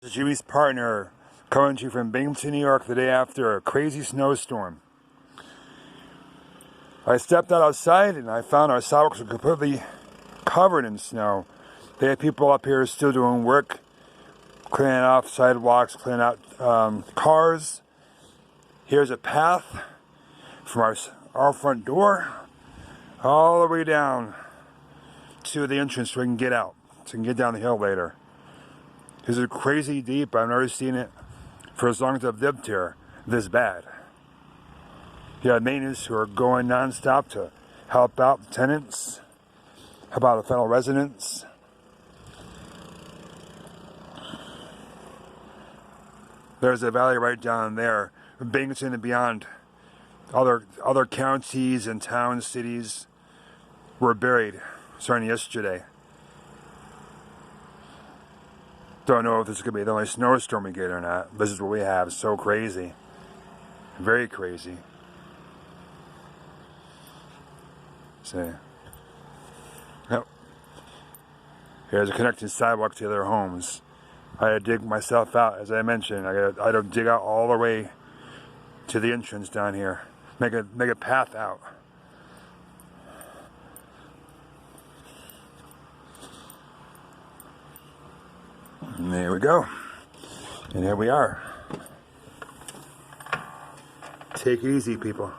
Jimmy's partner coming to you from Binghamton, New York the day after a crazy snowstorm. I stepped outside and I found our sidewalks were completely covered in snow. They had people up here still doing work, cleaning off sidewalks, cleaning out cars. Here's a path from our front door all the way down to the entrance so we can get out, so we can get down the hill later. This is crazy deep. I've never seen it for as long as I've lived here this bad. You have maintenance who are going non-stop to help out the tenants, help out the fellow residents. There's a valley right down there, Binghamton and beyond. Other counties and towns, cities were buried starting yesterday. Don't know if this is going to be the only snowstorm we get or not. This is what we have. It's so crazy. Very crazy. See. Yep. Here's a connecting sidewalk to other homes. I had to dig myself out, as I mentioned. I had to dig out all the way to the entrance down here. Make a path out. And there we go. And here we are. Take it easy, people.